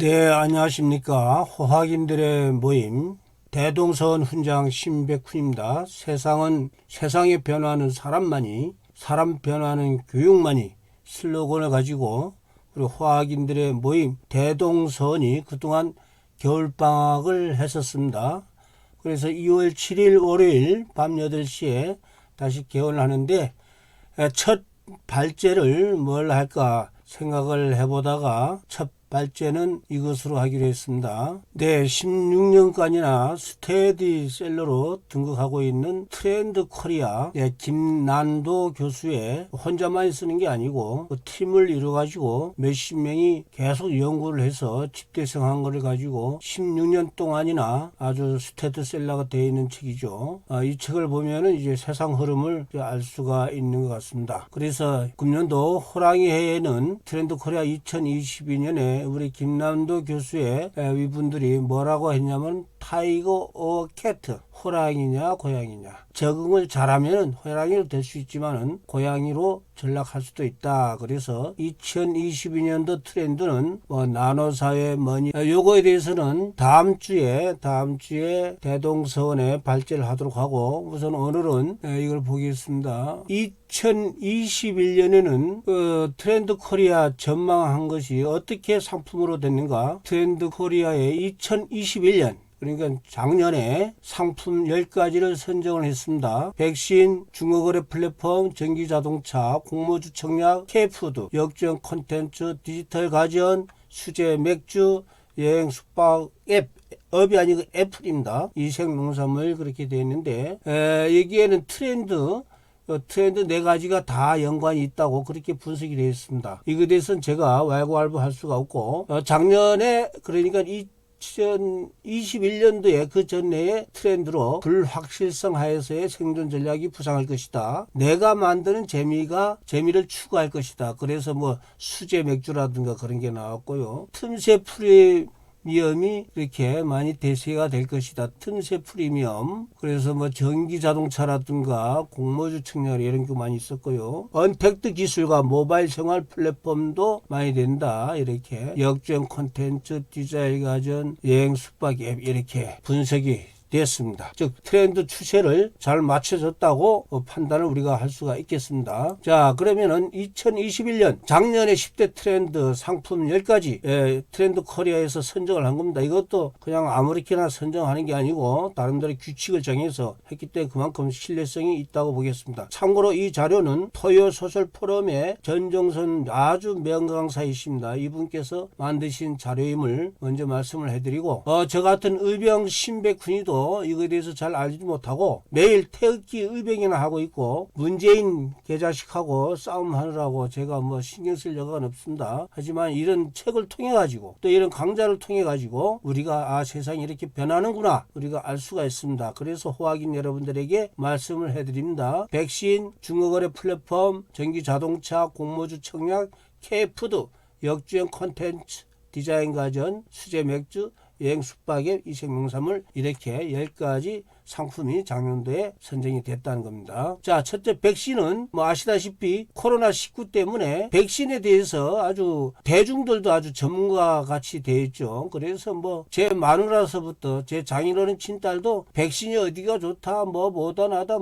네, 안녕하십니까. 호학인들의 모임 대동서원 훈장 신백훈입니다. 세상에 변화하는 사람만이, 사람 변화하는 교육만이 슬로건을 가지고 우리 호학인들의 모임 대동서원이 그동안 겨울방학을 했었습니다. 그래서 2월 7일 월요일 밤 8시에 다시 개원을 하는데 첫 발제를 뭘 할까 생각을 해보다가 첫 발제는 이것으로 하기로 했습니다. 네, 16년간이나 스테디셀러로 등극하고 있는 트렌드 코리아 김난도 교수의 혼자만 쓰는 게 아니고 팀을 이루어가지고 몇십 명이 계속 연구를 해서 집대성한 것을 가지고 16년 동안이나 아주 스테디셀러가 되어 있는 책이죠. 이 책을 보면은 이제 세상 흐름을 알 수가 있는 것 같습니다. 그래서 금년도 호랑이 해에는 트렌드 코리아 2022년에 우리 김남도 교수의 이분들이 뭐라고 했냐면 타이거 어 캐트, 호랑이냐 고양이냐. 적응을 잘하면 호랑이로 될 수 있지만은 고양이로 전락할 수도 있다. 그래서 2022년도 트렌드는 나노사회 뭐니 요거에 대해서는 다음 주에 대동서원에 발제를 하도록 하고 우선 오늘은 이걸 보겠습니다. 2021년에는 트렌드 코리아 전망한 것이 어떻게 상품으로 됐는가. 트렌드 코리아의 2021년 그러니까 작년에 상품 10가지를 선정을 했습니다. 백신, 중고거래 플랫폼, 전기자동차, 공모주 청약, K푸드, 역주행 콘텐츠, 디지털 가전, 수제 맥주, 여행 숙박 앱, 업이 아니고 애플입니다. 이색농산물 그렇게 되어 있는데 여기에는 트렌드 4가지가 다 연관이 있다고 그렇게 분석이 되어 있습니다. 이거에 대해서는 제가 왈가왈부할 수가 없고 작년에 그러니까 2021년도에 그 전해의 트렌드로 불확실성 하에서의 생존 전략이 부상할 것이다. 내가 만드는 재미를 추구할 것이다. 그래서 수제 맥주라든가 그런 게 나왔고요. 틈새 프리미엄이 이렇게 많이 대세가 될 것이다. 틈새 프리미엄. 그래서 전기 자동차라든가 공모주 청약 이런 게 많이 있었고요. 언택트 기술과 모바일 생활 플랫폼도 많이 된다. 이렇게 역주행 콘텐츠, 디자인 가전, 여행 숙박 앱 이렇게 분석이 됐습니다. 즉 트렌드 추세를 잘 맞춰줬다고 판단을 우리가 할 수가 있겠습니다. 자, 그러면은 2021년 작년에 10대 트렌드 상품 10가지 트렌드 코리아에서 선정을 한 겁니다. 이것도 그냥 아무렇게나 선정하는 게 아니고 나름대로 규칙을 정해서 했기 때문에 그만큼 신뢰성이 있다고 보겠습니다. 참고로 이 자료는 토요 소셜 포럼의 전정선 아주 명강사이십니다. 이분께서 만드신 자료임을 먼저 말씀을 해드리고 저 같은 의병 신백훈이도 이거에 대해서 잘 알지도 못하고 매일 태극기 의병이나 하고 있고 문재인 개자식하고 싸움하느라고 제가 신경 쓸 여가는 없습니다. 하지만 이런 책을 통해 가지고 또 이런 강좌를 통해 가지고 우리가 세상이 이렇게 변하는구나 우리가 알 수가 있습니다. 그래서 호학인 여러분들에게 말씀을 해드립니다. 백신, 중고거래 플랫폼, 전기자동차, 공모주 청약, K푸드, 역주행 콘텐츠, 디자인 가전, 수제 맥주, 여행 숙박에 이색농산물 이렇게 10가지 상품이 작년도에 선정이 됐다는 겁니다. 자, 첫째 백신은 아시다시피 코로나19 때문에 백신에 대해서 아주 대중들도 아주 전문가 같이 되어 있죠. 그래서 제 마누라서부터 제 장인어른 친딸도 백신이 어디가 좋다 모더나다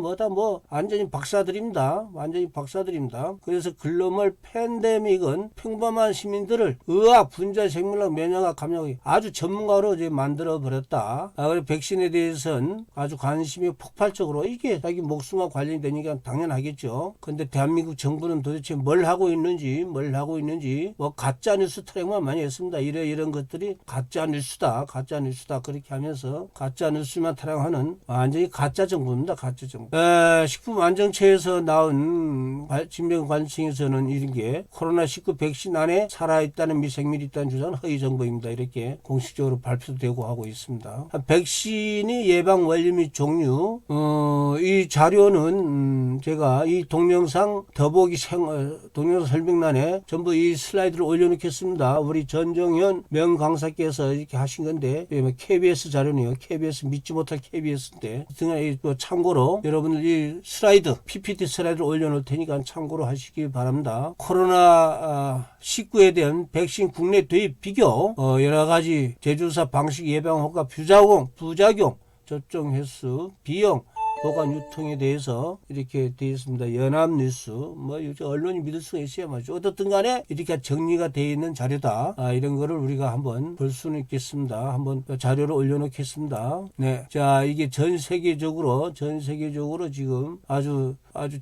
완전히 박사들입니다. 완전히 박사들입니다. 그래서 글로벌 팬데믹은 평범한 시민들을 의학, 분자, 생물학, 면역학, 감염학 아주 전문가로 이제 만들어 버렸다. 그리고 백신에 대해서는 아주 관심이 폭발적으로 이게 자기 목숨과 관련이 되니까 당연하겠죠. 근데 대한민국 정부는 도대체 뭘 하고 있는지 가짜 뉴스 트랙만 많이 했습니다. 이런 것들이 가짜 뉴스다 그렇게 하면서 가짜 뉴스만 타령하는 완전히 가짜 정부입니다. 가짜 정부. 식품안정처에서 나온 질병관리청에서는 이런 게 코로나19 백신 안에 살아있다는 미생물이 있다는 주장은 허위 정보입니다. 이렇게 공식적으로 발표되고 하고 있습니다. 백신이 예방 원리 및 및 종류. 이 자료는 제가 이 동영상 더보기 동영상 설명란에 전부 이 슬라이드를 올려놓겠습니다. 우리 전정현 명강사께서 이렇게 하신 건데 KBS 자료네요. KBS 믿지 못할 KBS인데 참고로 여러분들 이 슬라이드 PPT 슬라이드를 올려놓을 테니까 참고로 하시기 바랍니다. 코로나 19에 대한 백신 국내 도입 비교, 여러 가지 제조사 방식 예방 효과 부작용 접종 횟수 비용 보관 유통에 대해서 이렇게 되어 있습니다. 연합뉴스 언론이 믿을 수가 있어야 맞죠. 어떻든 간에 이렇게 정리가 되어 있는 자료다. 이런 거를 우리가 한번 볼 수는 있겠습니다. 한번 자료를 올려놓겠습니다. 네, 자 이게 전 세계적으로 지금 아주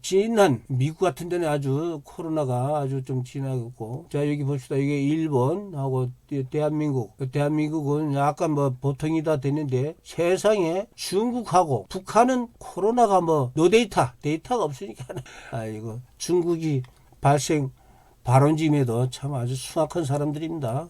진한 미국 같은 데는 아주 코로나가 아주 좀 진하고, 자 여기 봅시다. 이게 일본하고 대한민국은 약간 보통이다 됐는데 세상에 중국하고 북한은 코로나가 데이터가 없으니까 이거 중국이 발원짐에도 참 아주 숭악한 사람들입니다.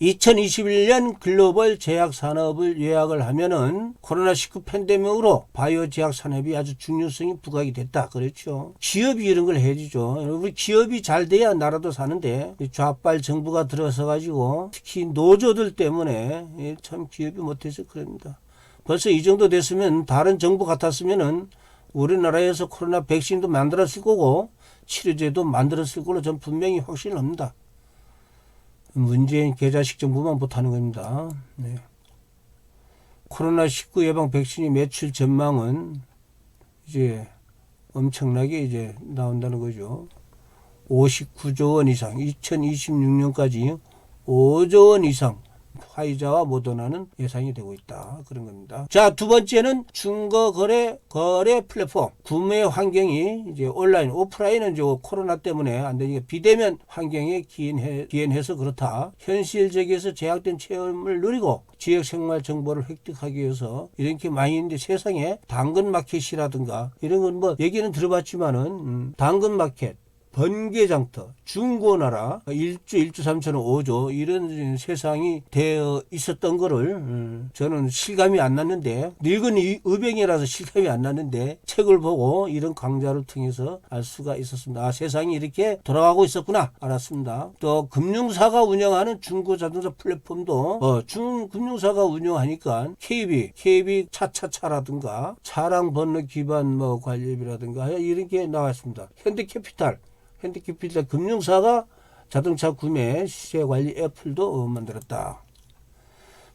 2021년 글로벌 제약 산업을 요약을 하면은 코로나19 팬데믹으로 바이오 제약 산업이 아주 중요성이 부각이 됐다. 그렇죠. 기업이 이런 걸 해주죠. 우리 기업이 잘 돼야 나라도 사는데 좌빨 정부가 들어서 가지고 특히 노조들 때문에 참 기업이 못해서 그럽니다. 벌써 이 정도 됐으면 다른 정부 같았으면은 우리나라에서 코로나 백신도 만들었을 거고 치료제도 만들었을 걸로 전 분명히 확신을 합니다. 문재인 개자식 정부만 못하는 겁니다. 네. 코로나19 예방 백신이 매출 전망은 이제 엄청나게 이제 나온다는 거죠. 59조 원 이상, 2026년까지 5조 원 이상 화이자와 모더나는 예상이 되고 있다. 그런 겁니다. 자, 두 번째는 중고 거래 플랫폼. 구매 환경이 이제 온라인, 오프라인은 이제 코로나 때문에 안 되니까 비대면 환경에 기인해서 그렇다. 현실적에서 제약된 체험을 누리고 지역 생활 정보를 획득하기 위해서 이렇게 많이 있는데 세상에 당근마켓이라든가 이런 건 얘기는 들어봤지만은 당근마켓, 번개장터, 중고나라, 1조 3천원 5조 이런 세상이 되어 있었던 거를 저는 실감이 안 났는데, 늙은 의병이라서 실감이 안 났는데 책을 보고 이런 강좌를 통해서 알 수가 있었습니다. 세상이 이렇게 돌아가고 있었구나 알았습니다. 또 금융사가 운영하는 중고자동차 플랫폼도 금융사가 운영하니까 KB 차차차라든가 차량 번호 기반 관리비라든가 이런 게 나왔습니다. 현대캐피탈 금융사가 자동차 구매 시세 관리 애플도 만들었다.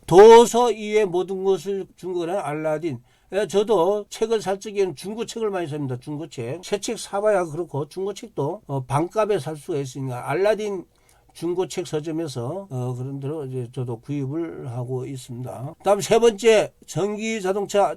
도서 이외 모든 것을 중고는 알라딘. 저도 책을 살 적에는 중고책을 많이 삽니다. 중고책. 새 책 사봐야 그렇고 중고책도 반값에 살 수가 있으니까 알라딘 중고책 서점에서 그런 대로 이제 저도 구입을 하고 있습니다. 다음 세 번째, 전기 자동차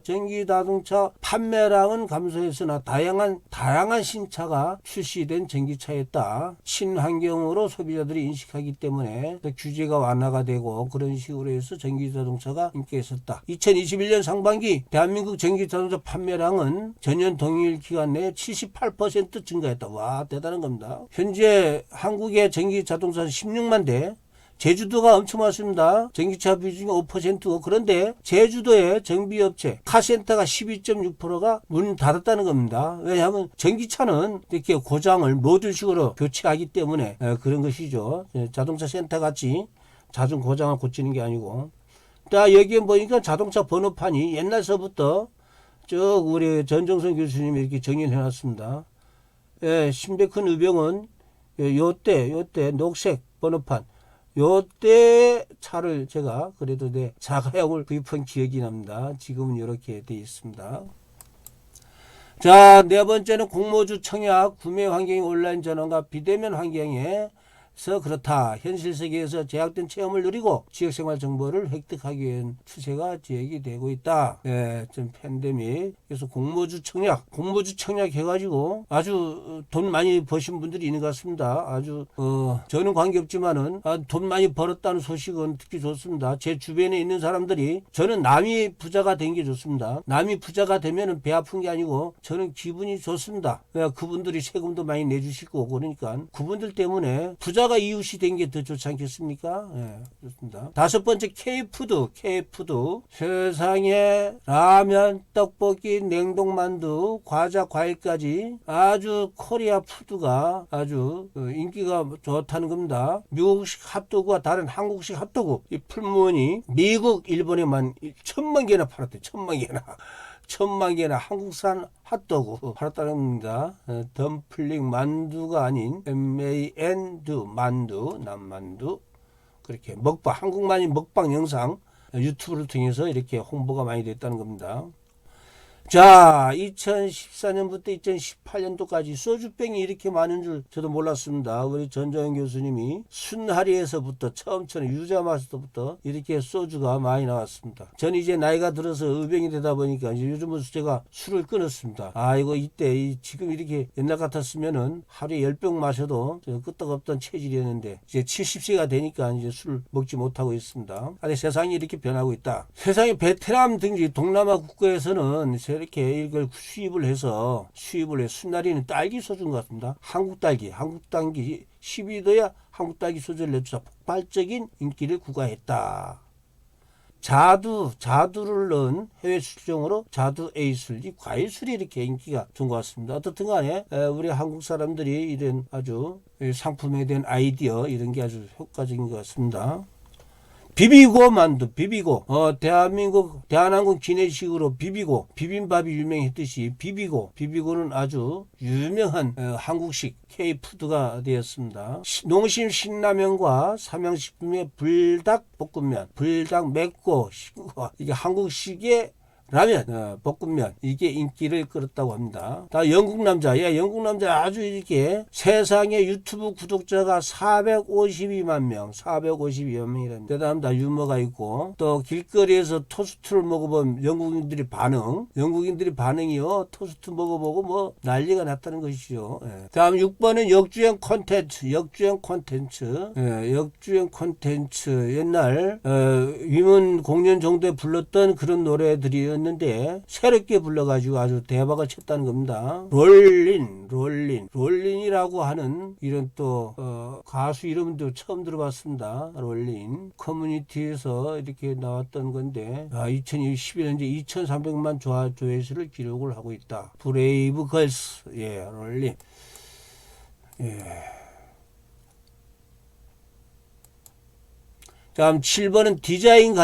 판매량은 감소했으나 다양한 신차가 출시된 전기차였다. 친환경으로 소비자들이 인식하기 때문에 규제가 완화가 되고 그런 식으로 해서 전기 자동차가 인기가 있었다. 2021년 상반기 대한민국 전기 자동차 판매량은 전년 동일 기간 내에 78% 증가했다. 와, 대단한 겁니다. 현재 한국의 전기 자동차 16만 대, 제주도가 엄청 많습니다. 전기차 비중이 5%고, 그런데 제주도의 정비업체 카센터가 12.6%가 문 닫았다는 겁니다. 왜냐하면 전기차는 이렇게 고장을 모듈식으로 교체하기 때문에 그런 것이죠. 자동차 센터 같이 자주 고장을 고치는 게 아니고. 여기에 보니까 자동차 번호판이 옛날서부터 쭉 우리 전정선 교수님이 이렇게 정의를 해놨습니다. 신백헌 의병은 요때 녹색 번호판, 요때 차를 제가 그래도 자가용을 구입한 기억이 납니다. 지금은 이렇게 되어 있습니다. 자, 네 번째는 공모주 청약, 구매 환경이 온라인 전환과 비대면 환경에 그렇다. 현실 세계에서 제약된 체험을 누리고 지역생활 정보를 획득하기 위한 추세가 제약이 되고 있다. 좀 팬데믹. 그래서 공모주 청약 해가지고 아주 돈 많이 버신 분들이 있는 것 같습니다. 아주 저는 관계없지만은 돈 많이 벌었다는 소식은 듣기 좋습니다. 제 주변에 있는 사람들이, 저는 남이 부자가 된 게 좋습니다. 남이 부자가 되면은 배 아픈 게 아니고 저는 기분이 좋습니다. 그분들이 세금도 많이 내주시고 그러니까 그분들 때문에 부자 부자가 이웃이 된 게 더 좋지 않겠습니까? 예, 좋습니다. 다섯 번째 K푸드. 세상에 라면, 떡볶이, 냉동만두, 과자, 과일까지 아주 코리아 푸드가 아주 인기가 좋다는 겁니다. 미국식 핫도그와 다른 한국식 핫도그 이 풀무원이 미국, 일본에만 1000만 개나 팔았대. 1000만 개나 한국산 핫도그 팔았다는 겁니다. 덤플링 만두가 아닌 MAN두 만두, 남만두. 그렇게 먹방, 한국만이 먹방 영상 유튜브를 통해서 이렇게 홍보가 많이 됐다는 겁니다. 자, 2014년부터 2018년도까지 소주병이 이렇게 많은 줄 저도 몰랐습니다. 우리 전정현 교수님이 순하리에서부터 처음처럼 유자마스부터 이렇게 소주가 많이 나왔습니다. 전 이제 나이가 들어서 의병이 되다 보니까 이제 요즘은 제가 술을 끊었습니다. 아이고 이때 지금 이렇게 옛날 같았으면은 하루에 10병 마셔도 끄떡없던 체질이었는데 이제 70세가 되니까 이제 술을 먹지 못하고 있습니다. 아니 세상이 이렇게 변하고 있다. 세상에 베트남 등지 동남아 국가에서는 이렇게 이걸 수입을 해서 순나리는 딸기 소주인 것 같습니다. 한국 딸기 12도야 한국 딸기 소주를 내주자 폭발적인 인기를 구가했다. 자두를 넣은 해외 술종으로 자두 A술, 이 과일술이 이렇게 인기가 좋은 것 같습니다. 어떻든 간에 우리 한국 사람들이 이런 아주 상품에 대한 아이디어 이런 게 아주 효과적인 것 같습니다. 비비고 만두, 대한민국 기내식으로 비빔밥이 유명했듯이 비비고는 아주 유명한 한국식 K푸드가 되었습니다. 농심 신라면과 삼양식품의 불닭볶음면, 불닭 맵고 이게 한국식의 라면, 볶음면 이게 인기를 끌었다고 합니다. 다 영국 남자 아주 이렇게 세상에 유튜브 구독자가 452만 명이랍니다. 대단합니다. 유머가 있고 또 길거리에서 토스트를 먹어보면 영국인들이 반응이요 토스트 먹어보고 뭐 난리가 났다는 것이죠. 예. 다음 6번은 역주행 콘텐츠 옛날 위문 공연 정도에 불렀던 그런 노래들이 는데 새롭게 불러가지고 아주 대박을 쳤다는 겁니다. 롤린이라고 하는 이런 또 가수 이름도 처음 들어봤습니다. 롤린 커뮤니티에서 이렇게 나왔던 건데 2011년에 2300만 조회수를 기록을 하고 있다. 브레이브 걸스 롤린 다음 7번은 디자인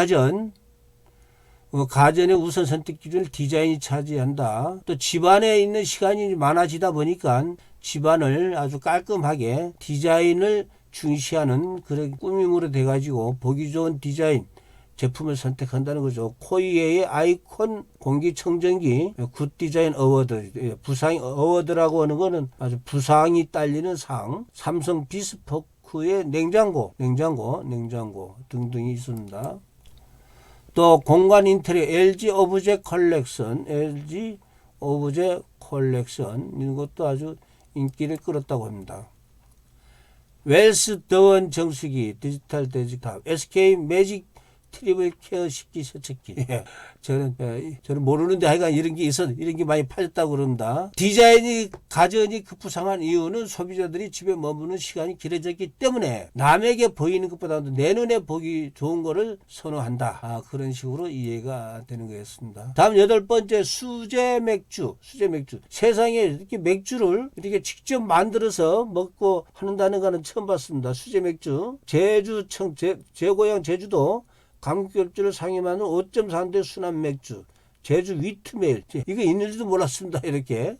가전의 우선 선택 기준을 디자인이 차지한다. 또 집안에 있는 시간이 많아지다 보니까 집안을 아주 깔끔하게 디자인을 중시하는 그런 꾸밈으로 돼가지고 보기 좋은 디자인 제품을 선택한다는 거죠. 코이에의 아이콘 공기청정기 굿 디자인 어워드, 부상 어워드라고 하는 거는 아주 부상이 딸리는 상. 삼성 비스포크의 냉장고 등등이 있습니다. 또 공간 인테리어 LG 오브젝 컬렉션 이런 것도 아주 인기를 끌었다고 합니다. 웰스 더원 정수기 디지털 데스크탑 SK 매직 트리블 케어 식기 세척기. 저는 모르는데 하여간 이런 게 많이 팔렸다고 그럽니다. 가전이 급부상한 이유는 소비자들이 집에 머무는 시간이 길어졌기 때문에 남에게 보이는 것보다도 내 눈에 보기 좋은 거를 선호한다. 그런 식으로 이해가 되는 거였습니다. 다음 8번째 수제 맥주. 세상에 이렇게 맥주를 이렇게 직접 만들어서 먹고 한다는 거는 처음 봤습니다. 수제 맥주. 제 고향 제주도 감귤주를 상임하는 5.4대 순한 맥주 제주 위트메일 이거 있는지도 몰랐습니다. 이렇게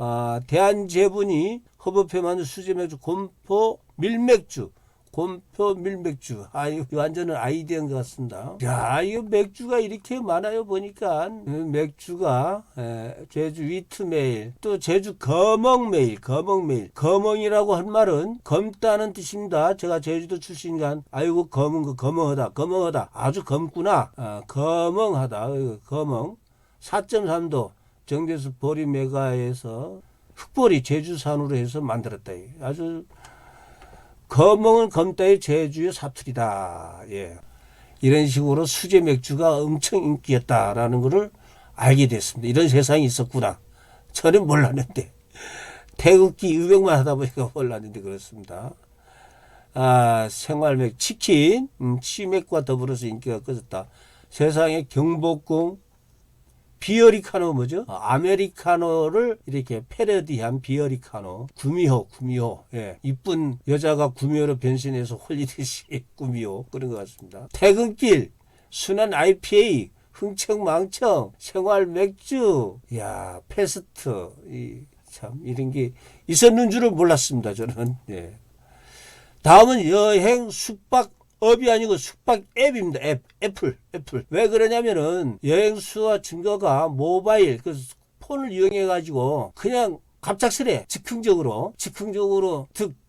대한제분이 허브페 만든 수제 맥주 곰포 밀맥주 이거 완전한 아이디어인 것 같습니다. 야, 이거 맥주가 이렇게 많아요. 보니까 맥주가 제주 위트메일 또 제주 거멍이라고 한 말은 검다는 뜻입니다. 제가 제주도 출신이니까 아이고 검멍하다 아주 검구나. 검멍하다 검멍 4.3도 정제수 보리 메가에서 흑보리 제주산으로 해서 만들었다. 아주 거멍은 검다의 제주의 사투리다. 이런 식으로 수제 맥주가 엄청 인기였다라는 것을 알게 됐습니다. 이런 세상이 있었구나. 저는 몰랐는데 태극기 유명만 하다 보니까 몰랐는데 그렇습니다. 생활맥 치킨, 치맥과 더불어서 인기가 꺼졌다. 세상에 경복궁 비어리카노 뭐죠? 아메리카노를 이렇게 패러디한 비어리카노. 구미호. 예. 이쁜 여자가 구미호로 변신해서 홀리듯이 구미호. 그런 것 같습니다. 퇴근길, 순한 IPA, 흥청망청, 생활 맥주, 야, 패스트. 참, 이런 게 있었는 줄은 몰랐습니다, 저는. 예. 다음은 여행 숙박 업이 아니고 숙박 앱입니다. 애플. 왜 그러냐면은 여행수와 증거가 모바일, 그 폰을 이용해 가지고 그냥 갑작스레 즉흥적으로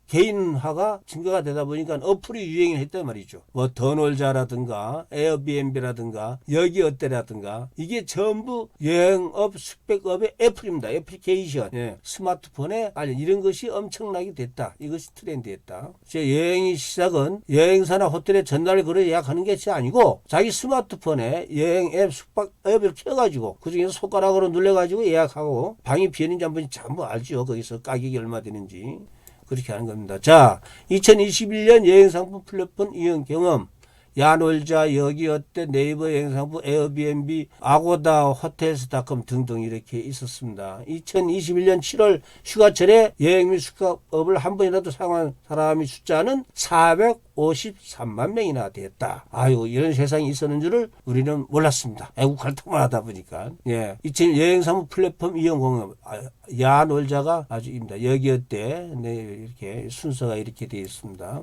개인화가 증가가 되다 보니까 어플이 유행을 했단 말이죠. 뭐 더 놀자라든가 에어비앤비라든가 여기 어때라든가 이게 전부 여행업 숙박업의 애플입니다. 애플리케이션. 예. 스마트폰에 이런 것이 엄청나게 됐다. 이것이 트렌드였다. 여행의 시작은 여행사나 호텔에 전화를 걸어 예약하는 것이 아니고 자기 스마트폰에 여행 앱 숙박 앱을 켜가지고 그중에서 손가락으로 눌러가지고 예약하고 방이 비었는지 안 비었는지 전부 알죠. 거기서 가격이 얼마 되는지. 그렇게 하는 겁니다. 자, 2021년 여행상품 플랫폼 이용 경험. 야놀자, 여기 어때, 네이버 여행상품, 에어비앤비, 아고다, 호텔스닷컴 등등 이렇게 있었습니다. 2021년 7월 휴가철에 여행 및 숙박업을 한 번이라도 사용한 사람의 숫자는 453만 명이나 되었다. 아유, 이런 세상이 있었는 줄을 우리는 몰랐습니다. 애국 활동을 하다 보니까. 예. 2000 여행상품 플랫폼 이용 경험. 야놀자가 아주입니다. 여기 어때, 네, 이렇게 순서가 이렇게 되어 있습니다.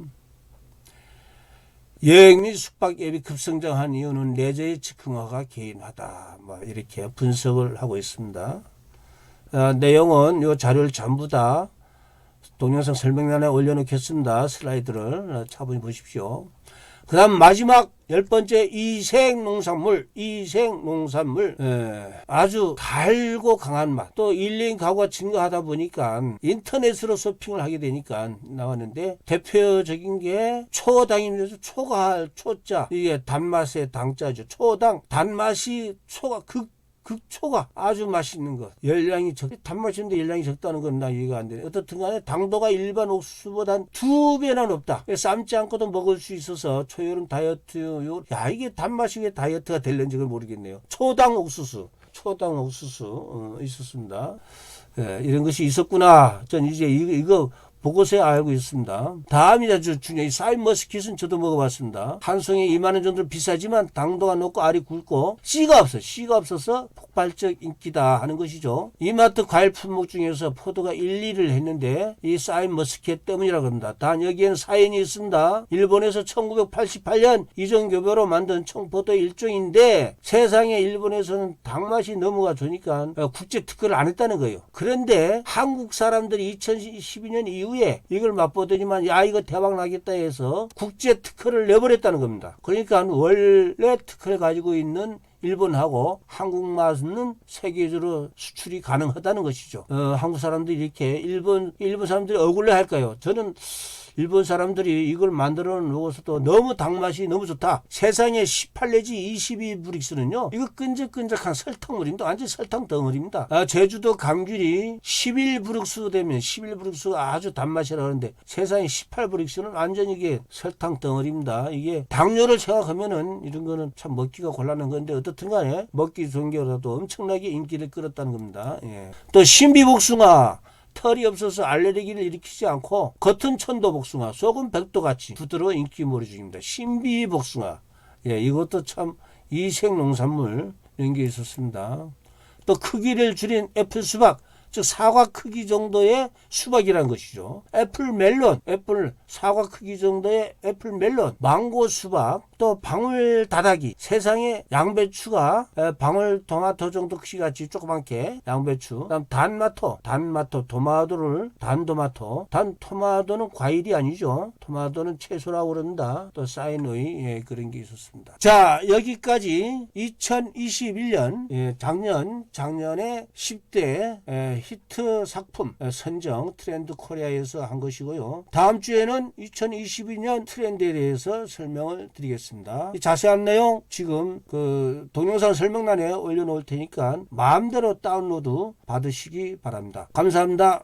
여행 및 숙박 앱이 급성장한 이유는 레저의 즉흥화가 개인화다. 뭐 이렇게 분석을 하고 있습니다. 내용은 이 자료를 전부 다 동영상 설명란에 올려놓겠습니다. 슬라이드를 차분히 보십시오. 그 다음 마지막 10번째 이생농산물. 아주 달고 강한 맛. 또 1인 가구가 증가하다 보니까 인터넷으로 쇼핑을 하게 되니까 나왔는데 대표적인 게 초당입니다. 초자. 이게 단맛의 당자죠. 초당. 단맛이 극초가 아주 맛있는 것. 단맛이 있는데 열량이 적다는 건 나 이해가 안 되네. 어떻든 간에 당도가 일반 옥수수보다 한 2배나 높다. 삶지 않고도 먹을 수 있어서 초여름 다이어트, 이게 단맛이 왜 다이어트가 될는지 모르겠네요. 초당 옥수수 있었습니다. 예, 이런 것이 있었구나. 전 이제 이거 보고서야 알고 있습니다. 다음이 아주 중요한 사인 머스킷은 저도 먹어봤습니다. 한 송에 2만원 정도 비싸지만 당도가 높고 알이 굵고 씨가 없어서 폭발적 인기다 하는 것이죠. 이마트 과일 품목 중에서 포도가 1, 2를 했는데 이 사인 머스킷 때문이라고 합니다. 단 여기에는 사연이 있습니다. 일본에서 1988년 이정교배로 만든 청포도 일종인데 세상에 일본에서는 당맛이 너무가 좋으니까 국제 특허를 안 했다는 거예요. 그런데 한국 사람들이 2012년 이후에 이걸 맛보더니만 이거 대박 나겠다 해서 국제 특허를 내버렸다는 겁니다. 그러니까 원래 특허를 가지고 있는 일본하고 한국 맛은 세계적으로 수출이 가능하다는 것이죠. 한국 사람들이 이렇게 일본 사람들이 억울해 할까요? 저는 일본 사람들이 이걸 만들어 놓고서도 너무 당맛이 너무 좋다. 세상에 18 내지 22브릭스는요. 이거 끈적끈적한 설탕물입니다. 완전 설탕 덩어리입니다. 제주도 감귤이 11브릭스 되면 11브릭스가 아주 단맛이라 하는데 세상에 18브릭스는 완전 이게 설탕 덩어리입니다. 이게 당뇨를 생각하면은 이런 거는 참 먹기가 곤란한 건데 어떻든 간에 먹기 좋은 게라도 엄청나게 인기를 끌었다는 겁니다. 예. 또 신비복숭아. 털이 없어서 알레르기를 일으키지 않고 겉은 천도복숭아, 속은 백도같이 부드러운 인기몰이 중입니다. 신비복숭아. 예, 이것도 참 이색농산물 이런 게 있었습니다. 또 크기를 줄인 애플수박, 즉 사과 크기 정도의 수박이라는 것이죠. 애플멜론, 사과 크기 정도의 애플멜론, 망고 수박, 또 방울다다기, 세상에 양배추가 방울토마토 정도 크기같이 조그맣게 양배추, 그다음 단토마토, 단토마토는 과일이 아니죠. 토마토는 채소라고 그런다. 또 사이노이 그런 게 있었습니다. 자, 여기까지 2021년 작년에 10대 히트 상품 선정 트렌드 코리아에서 한 것이고요. 다음 주에는 2022년 트렌드에 대해서 설명을 드리겠습니다. 자세한 내용 지금 그 동영상 설명란에 올려놓을 테니까 마음대로 다운로드 받으시기 바랍니다. 감사합니다.